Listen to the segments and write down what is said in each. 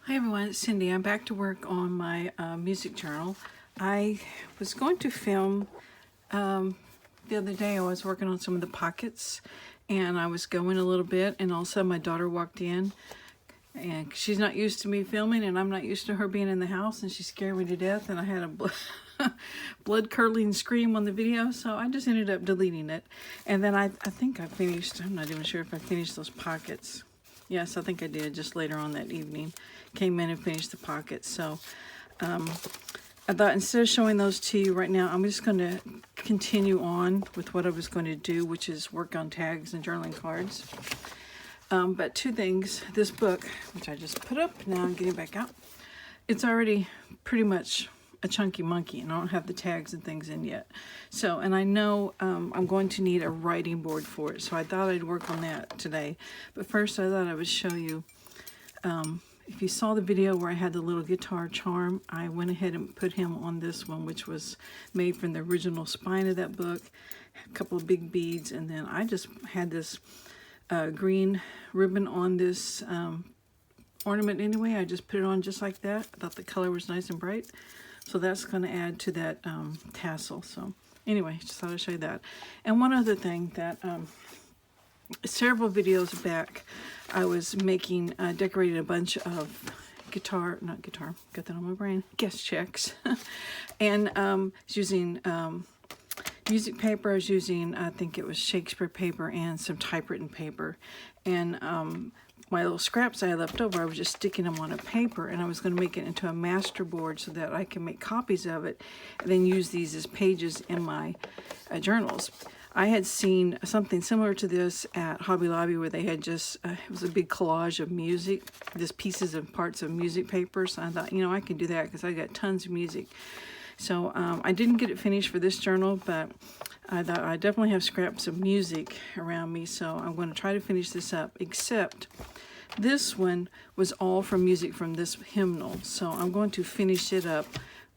Hi everyone, it's Cindy. I'm back to work on my music journal. I was going to film the other day. I was working on some of the pockets and I was going a little bit, and all of a sudden my daughter walked in, and she's not used to me filming and I'm not used to her being in the house, and she scared me to death, and I had a blood curdling scream on the video, so I just ended up deleting it. And then I think I finished, I'm not even sure if I finished those pockets. Yes, I think I did, just later on that evening. Came in and finished the pockets. So I thought, instead of showing those to you right now, I'm just going to continue on with what I was going to do, which is work on tags and journaling cards. But two things. This book, which I just put up, now I'm getting back out. It's already pretty much a chunky monkey, and I don't have the tags and things in yet. So, and I know I'm going to need a writing board for it, so I thought I'd work on that today. But first I thought I would show you, if you saw the video where I had the little guitar charm, I went ahead and put him on this one, which was made from the original spine of that book. A couple of big beads, and then I just had this green ribbon on this ornament anyway. I just put it on just like that. I thought the color was nice and bright. So that's going to add to that tassel. So anyway, just thought I'd show you that. And one other thing, that several videos back, I was making, decorated a bunch of not guitar, got that on my brain, guest checks. And using music paper. I was using, I think it was Shakespeare paper and some typewritten paper. And my little scraps I had left over, I was just sticking them on a paper, and I was going to make it into a master board so that I can make copies of it and then use these as pages in my journals. I had seen something similar to this at Hobby Lobby, where they had just, it was a big collage of music, just pieces and parts of music papers. I thought, you know, I can do that because I got tons of music. So I didn't get it finished for this journal, but I thought I definitely have scraps of music around me, so I'm going to try to finish this up, except this one was all from music from this hymnal, so I'm going to finish it up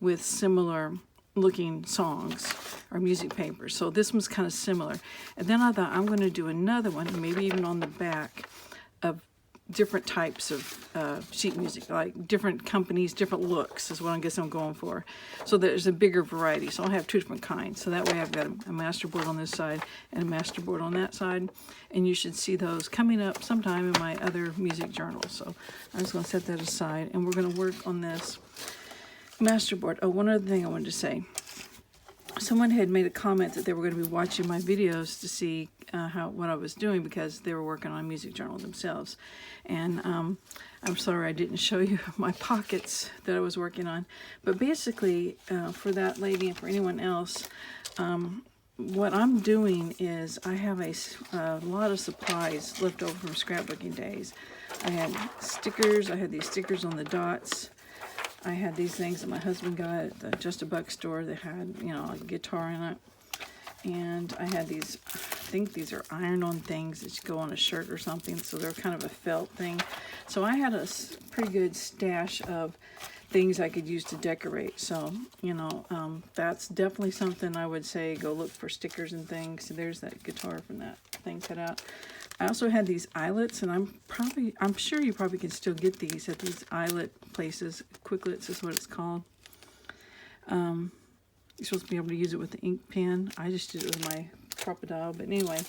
with similar looking songs or music papers. So this one's kind of similar. And then I thought I'm going to do another one, maybe even on the back, of different types of sheet music, like different companies, different looks is what I guess I'm going for. So there's a bigger variety. So I'll have two different kinds. So that way I've got a master board on this side and a master board on that side. And you should see those coming up sometime in my other music journal. So I'm just going to set that aside, and we're going to work on this master board. Oh, one other thing I wanted to say. Someone had made a comment that they were going to be watching my videos to see what I was doing, because they were working on a music journal themselves. And I'm sorry I didn't show you my pockets that I was working on. But basically, for that lady and for anyone else, what I'm doing is I have a lot of supplies left over from scrapbooking days. I had stickers. I had these stickers on the dots. I had these things that my husband got at the Just a Buck store that had, you know, like a guitar in it. And I had these, I think these are iron-on things that go on a shirt or something, so they're kind of a felt thing. So I had a pretty good stash of things I could use to decorate. So, you know, that's definitely something I would say go look for stickers and things. So there's that guitar from that thing cut out. I also had these eyelets, and I'm sure you probably can still get these at these eyelet places. Quicklets is what it's called. You're supposed to be able to use it with the ink pen. I just did it with my Crocodile. But anyway,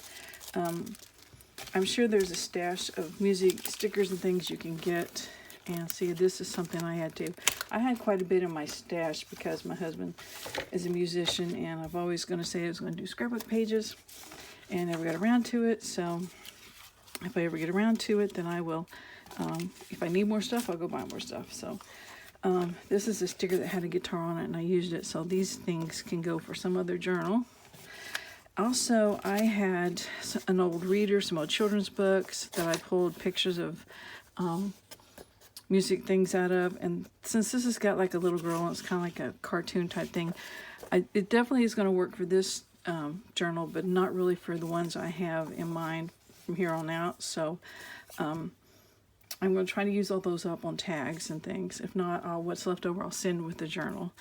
I'm sure there's a stash of music stickers and things you can get. And see, this is something I had quite a bit in my stash because my husband is a musician, and I've always going to say I was going to do scrapbook pages, and never got around to it. So if I ever get around to it, then I will. If I need more stuff, I'll go buy more stuff. So this is a sticker that had a guitar on it, and I used it. So these things can go for some other journal. Also, I had an old reader, some old children's books that I pulled pictures of music things out of. And since this has got like a little girl, and it's kind of like a cartoon type thing, it definitely is going to work for this journal, but not really for the ones I have in mind from here on out. So I'm going to try to use all those up on tags and things. If not, what's left over I'll send with the journal.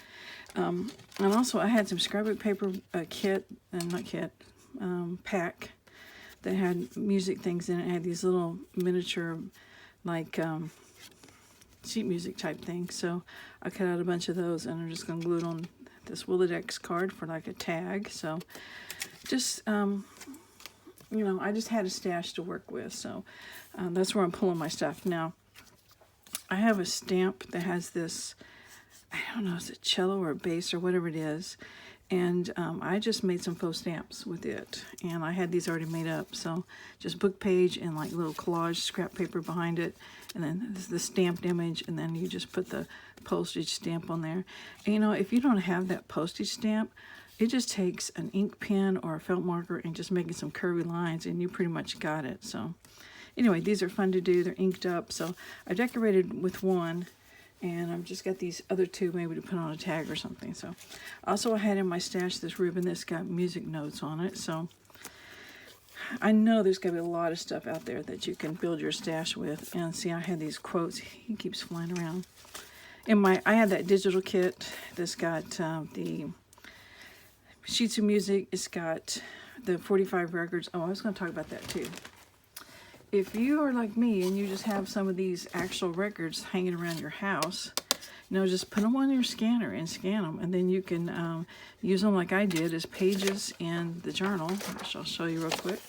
And also I had some scrapbook paper pack that had music things in it. It had these little miniature, like sheet music type thing. So I cut out a bunch of those, and I'm just going to glue it on this Willodex card for like a tag. So just, you know, I just had a stash to work with. So that's where I'm pulling my stuff. Now, I have a stamp that has this, I don't know, is it cello or bass or whatever it is. And I just made some faux stamps with it. And I had these already made up. So just book page and like little collage scrap paper behind it. And then the stamped image. And then you just put the postage stamp on there. And you know, if you don't have that postage stamp, it just takes an ink pen or a felt marker and just making some curvy lines. And you pretty much got it. So anyway, these are fun to do. They're inked up. So I decorated with one. And I've just got these other two maybe to put on a tag or something. So also I had in my stash this ribbon that's got music notes on it. So I know there's going to be a lot of stuff out there that you can build your stash with. And see, I had these quotes. He keeps flying around. I had that digital kit that's got the sheets of music. It's got the 45 records. Oh, I was going to talk about that too. If you are like me and you just have some of these actual records hanging around your house, you know, just put them on your scanner and scan them. And then you can use them like I did as pages in the journal, which I'll show you real quick.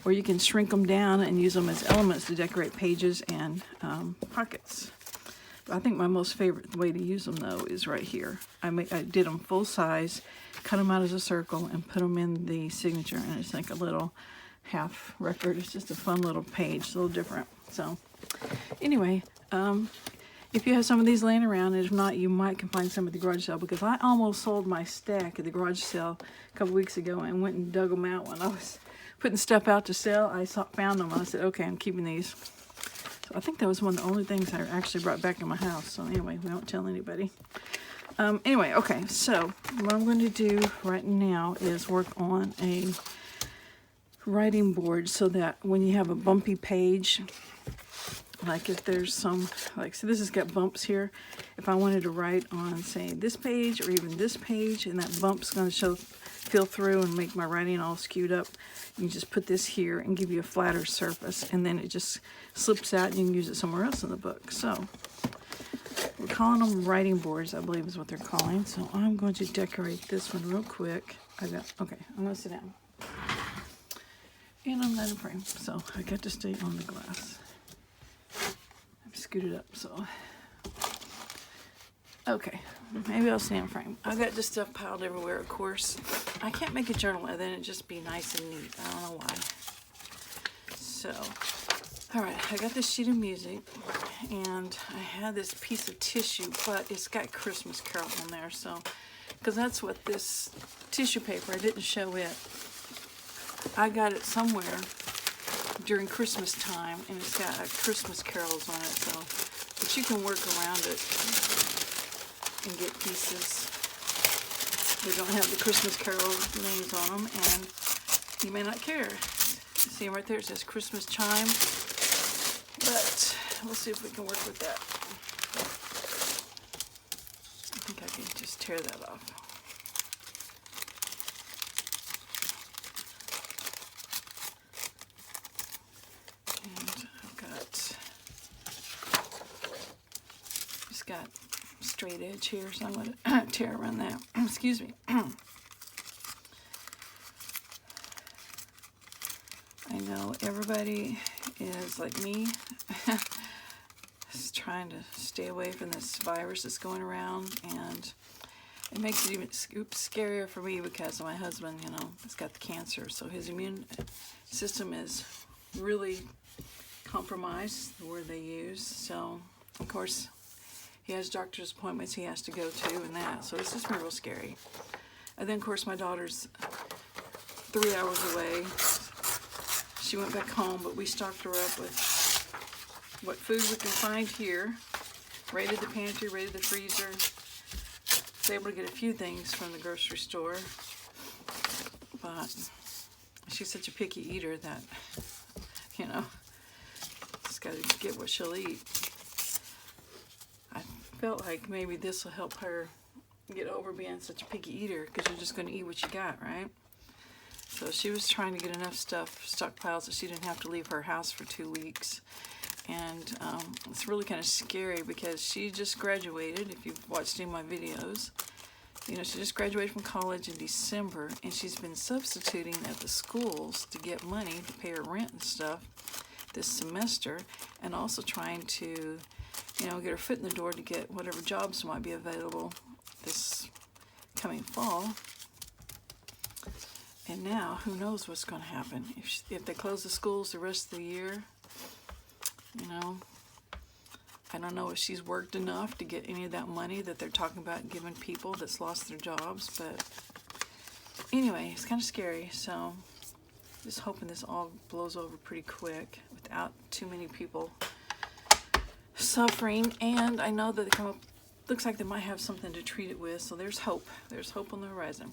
Or you can shrink them down and use them as elements to decorate pages and pockets. I think my most favorite way to use them, though, is right here. I did them full size, cut them out as a circle, and put them in the signature. And it's like a little half record. It's just a fun little page. It's a little different. So anyway, if you have some of these laying around, and if not, you might can find some at the garage sale, because I almost sold my stack at the garage sale a couple weeks ago and went and dug them out when I was putting stuff out to sell. I found them and I said, okay, I'm keeping these. So I think that was one of the only things I actually brought back in my house. So anyway, we won't tell anybody. Anyway, okay, so what I'm going to do right now is work on a writing board so that when you have a bumpy page, like if there's some, like, so this has got bumps here. If I wanted to write on, say, this page or even this page, and that bump's going to fill through and make my writing all skewed up, you just put this here and give you a flatter surface, and then it just slips out and you can use it somewhere else in the book. So we're calling them writing boards, I believe is what they're calling. So I'm going to decorate this one real quick. Okay, I'm going to sit down. And I'm not in frame, so I got to stay on the glass. I've scooted up, so. Okay, maybe I'll stay in frame. I've got this stuff piled everywhere, of course. I can't make a journal and then it'd just be nice and neat. I don't know why. So, all right, I got this sheet of music, and I had this piece of tissue, but it's got Christmas Carol in there, so, because that's what this tissue paper, I didn't show it. I got it somewhere during Christmas time, and it's got Christmas carols on it, so, but you can work around it and get pieces that don't have the Christmas carol names on them, and you may not care. See right there, it says Christmas chime, but we'll see if we can work with that. I think I can just tear that off. Got straight edge here, so I'm going to tear around that. Excuse me. I know everybody is like me, is trying to stay away from this virus that's going around, and it makes it even scarier for me because my husband, you know, has got the cancer, so his immune system is really compromised, the word they use. So, of course, he has doctor's appointments he has to go to and that. So it's just real scary. And then, of course, my daughter's 3 hours away. She went back home, but we stocked her up with what food we can find here. Raided the pantry, raided the freezer. Was able to get a few things from the grocery store. But she's such a picky eater that, you know, just got to get what she'll eat. I felt like maybe this will help her get over being such a picky eater, because you're just going to eat what you got, right? So she was trying to get enough stuff stockpiled so she didn't have to leave her house for 2 weeks. and it's really kind of scary because she just graduated. If you've watched any of my videos, you know, she just graduated from college in December, and she's been substituting at the schools to get money to pay her rent and stuff this semester, and also trying to, you know, get her foot in the door to get whatever jobs might be available this coming fall. And now, who knows what's going to happen. If they close the schools the rest of the year, you know, I don't know if she's worked enough to get any of that money that they're talking about giving people that's lost their jobs. But anyway, it's kind of scary. So just hoping this all blows over pretty quick without too many people suffering. And I know that they come up, looks like they might have something to treat it with. So there's hope. There's hope on the horizon.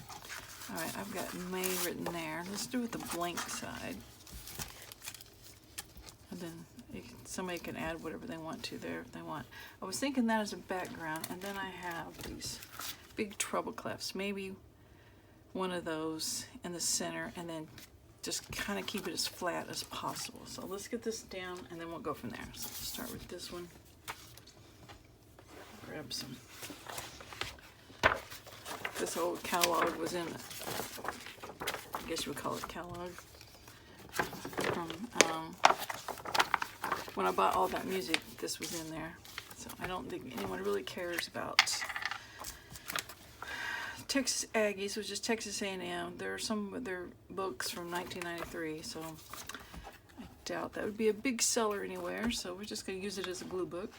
All right, I've got May written there. Let's do it the blank side. And then somebody can add whatever they want to there if they want. I was thinking that as a background, and then I have these big treble clefs. Maybe one of those in the center, and then just kind of keep it as flat as possible. So let's get this down, and then we'll go from there. So let's start with this one. Grab some. This old catalog was in, I guess you would call it catalog, from when I bought all that music. This was in there, so I don't think anyone really cares about Texas Aggies, which is Texas A&M. There are some of their books from 1993, so I doubt that would be a big seller anywhere, so we're just going to use it as a glue book.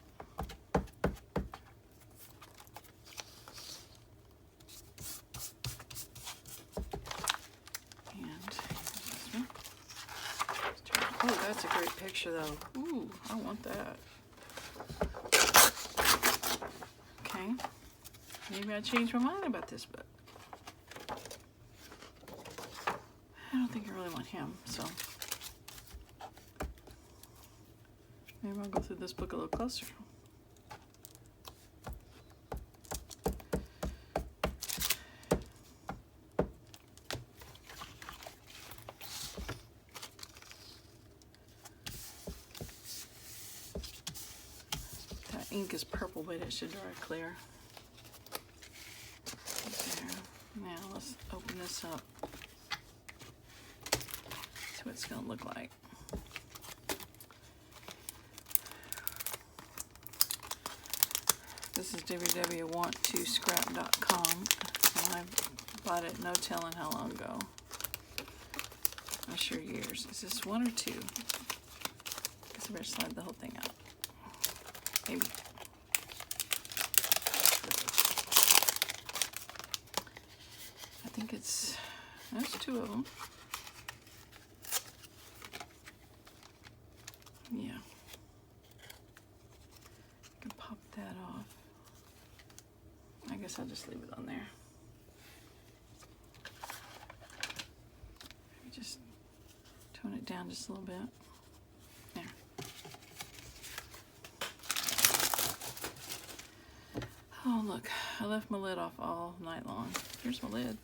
Oh, that's a great picture, though. Ooh, I want that. Okay. Maybe I changed my mind about this book. I don't think I really want him, so maybe I'll go through this book a little closer. Ink is purple, but it should dry clear. There. Now let's open this up. See what it's going to look like. This is www.wanttoscrap.com. I bought it no telling how long ago. I'm sure years. Is this one or two? I guess I better slide the whole thing out. Maybe. I think there's two of them. Yeah. I can pop that off. I guess I'll just leave it on there. Just tone it down just a little bit. There. Oh, look, I left my lid off all night long. Here's my lid.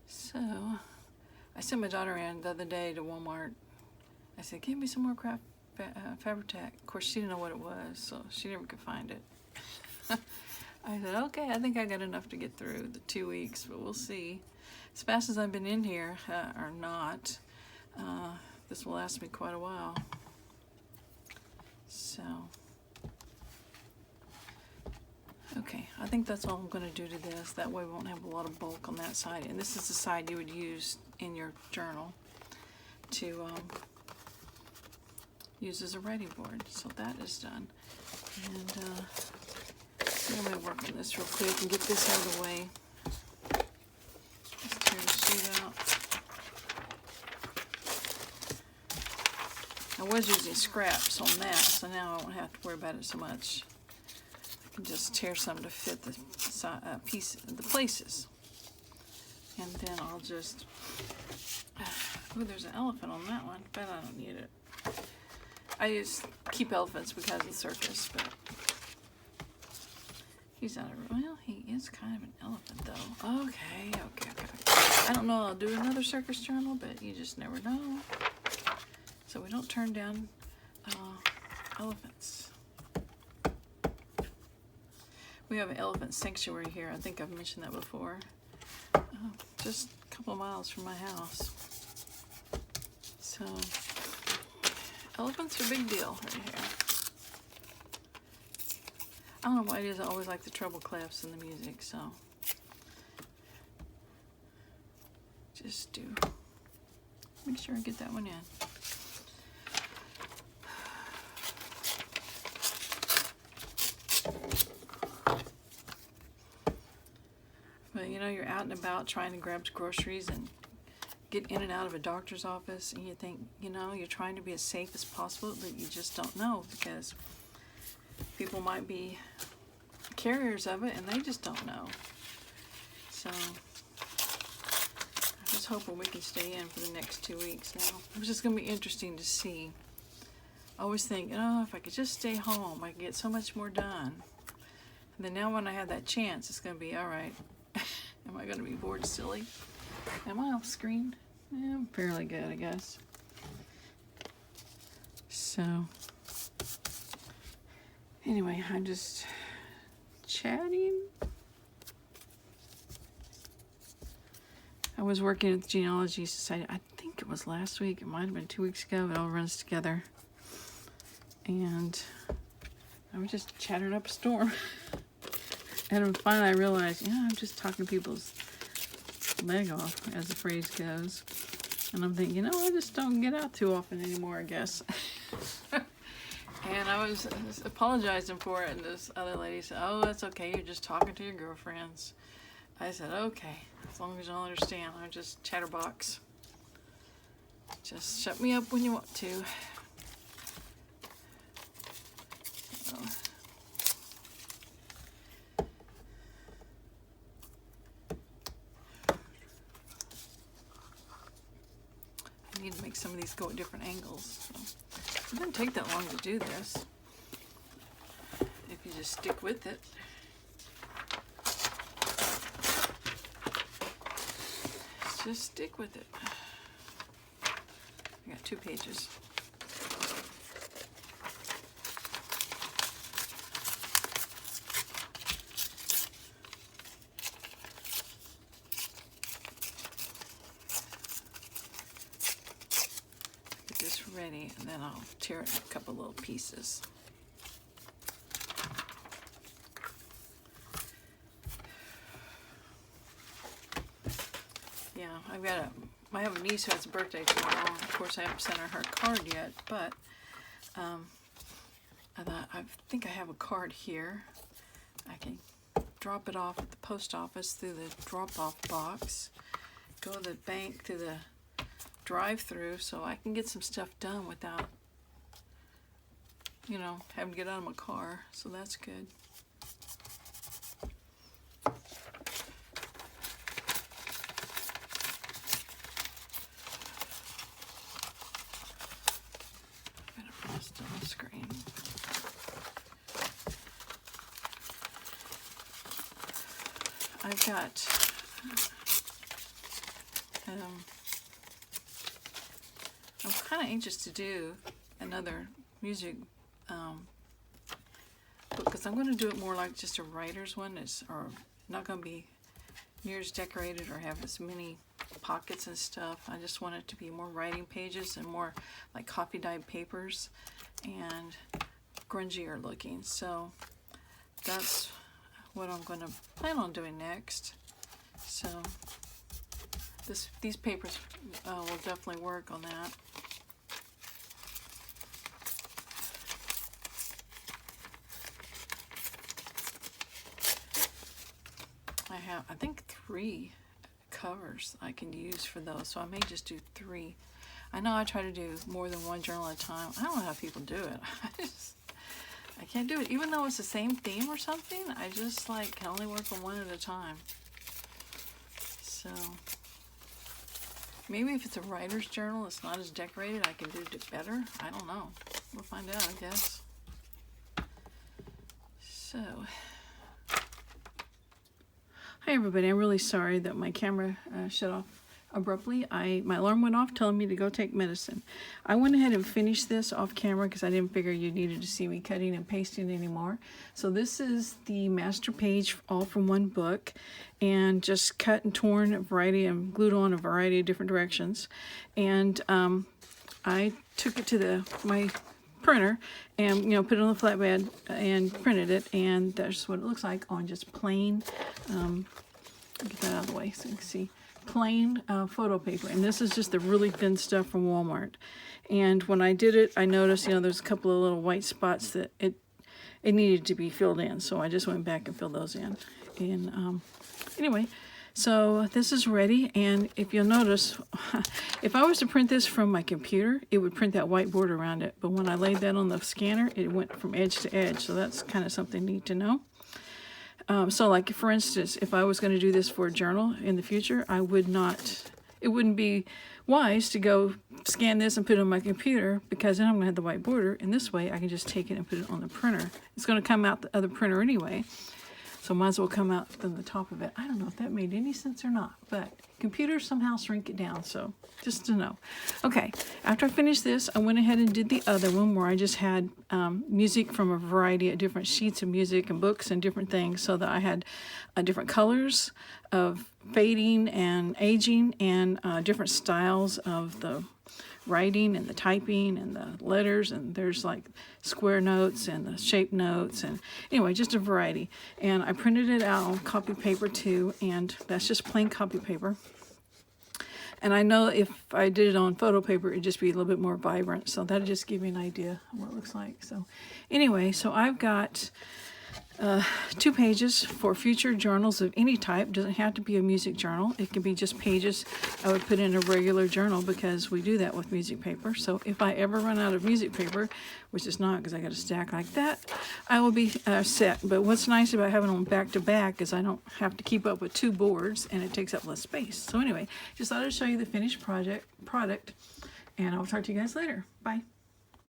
So, I sent my daughter in the other day to Walmart. I said, give me some more craft Fabri-Tac. Of course, she didn't know what it was, so she never could find it. I said, okay, I think I got enough to get through the 2 weeks, but we'll see. As fast as I've been in here, or not, this will last me quite a while. So, okay, I think that's all I'm going to do to this. That way we won't have a lot of bulk on that side. And this is the side you would use in your journal to use as a writing board. So that is done. And I'm going to work on this real quick and get this out of the way. Just tear the sheet out. I was using scraps on that, so now I won't have to worry about it so much. I can just tear some to fit the the places. And then I'll just, oh, there's an elephant on that one, but I don't need it. I just keep elephants because of the circus, but he's not a, well, he is kind of an elephant though. Okay. I don't know, I'll do another circus journal, but you just never know. So we don't turn down elephants. We have an elephant sanctuary here. I think I've mentioned that before. Just a couple miles from my house. So, elephants are a big deal right here. I don't know why it is. I always like the treble clefs in the music, so just do make sure I get that one in. But you know, you're out and about trying to grab groceries and get in and out of a doctor's office, and you think, you know, you're trying to be as safe as possible, but you just don't know, because people might be carriers of it and they just don't know. So I'm just hoping we can stay in for the next 2 weeks now. It's just going to be interesting to see. I always think, oh, if I could just stay home, I could get so much more done. And then now when I have that chance, it's going to be, all right, am I going to be bored silly? Am I off screen? Yeah, I'm fairly good, I guess. So anyway, I'm just chatting. I was working at the Genealogy Society. I think it was last week. It might have been 2 weeks ago. It all runs together. And I was just chattering up a storm. And finally I realized, yeah, I'm just talking people's leg off, as the phrase goes. And I'm thinking, you know, I just don't get out too often anymore, I guess. And I was apologizing for it, and this other lady said, oh, that's okay, you're just talking to your girlfriends. I said, okay, as long as y'all understand, I'm just chatterbox. Just shut me up when you want to. So. I need to make some of these go at different angles. So. It doesn't take that long to do this, if you just stick with it. Just stick with it. I got 2 pages. Get this ready, and then I'll tear it in a couple little pieces. Yeah, I have a niece who has a birthday tomorrow. Of course, I haven't sent her her card yet, but I think I have a card here. I can drop it off at the post office through the drop-off box, go to the bank through the drive-through, so I can get some stuff done without, you know, having to get out of my car. So that's good. On the screen. I've got I'm kind of anxious to do another music book, because I'm going to do it more like just a writer's one. It's not going to be near as decorated or have as many pockets and stuff. I just want it to be more writing pages and more like coffee dyed papers and grungier looking. So that's what I'm going to plan on doing next. So these papers will definitely work on that. I have, I think, 3 covers I can use for those, so I may just do 3. I know I try to do more than one journal at a time. I don't know how people do it. I can't do it. Even though it's the same theme or something, I just like can only work on one at a time. So maybe if it's a writer's journal, it's not as decorated, I can do it better. I don't know. We'll find out, I guess. So, hi everybody. I'm really sorry that my camera shut off abruptly. My alarm went off telling me to go take medicine. I went ahead and finished this off camera because I didn't figure you needed to see me cutting and pasting anymore. So this is the master page all from one book, and just cut and torn a variety and glued on a variety of different directions. And I took it to my printer and put it on the flatbed and printed it, and that's what it looks like on just plain get that out of the way so you can see, plain photo paper. And this is just the really thin stuff from Walmart. And when I did it, I noticed there's a couple of little white spots that it needed to be filled in, so I just went back and filled those in. And anyway, so this is ready, and if you'll notice, if I was to print this from my computer, it would print that white border around it. But when I laid that on the scanner, it went from edge to edge, so that's kind of something neat to know. So like, for instance, if I was going to do this for a journal in the future, it wouldn't be wise to go scan this and put it on my computer, because then I'm going to have the white border, and this way I can just take it and put it on the printer. It's going to come out the other printer anyway. So might as well come out from the top of it. I don't know if that made any sense or not, but computers somehow shrink it down, so just to know. Okay, after I finished this, I went ahead and did the other one where I just had music from a variety of different sheets of music and books and different things, so that I had different colors of fading and aging, and different styles of the writing and the typing and the letters, and there's like square notes and the shape notes, and anyway, just a variety. And I printed it out on copy paper too, and that's just plain copy paper. And I know if I did it on photo paper, it'd just be a little bit more vibrant, so that'll just give you an idea of what it looks like. So anyway, so I've got 2 pages for future journals of any type. Doesn't have to be a music journal. It can be just pages I would put in a regular journal, because we do that with music paper. So if I ever run out of music paper, which is not, because I got a stack like that, I will be set. But what's nice about having them back to back is I don't have to keep up with 2 boards, and it takes up less space. So anyway, just thought I'd show you the finished product, and I'll talk to you guys later. Bye.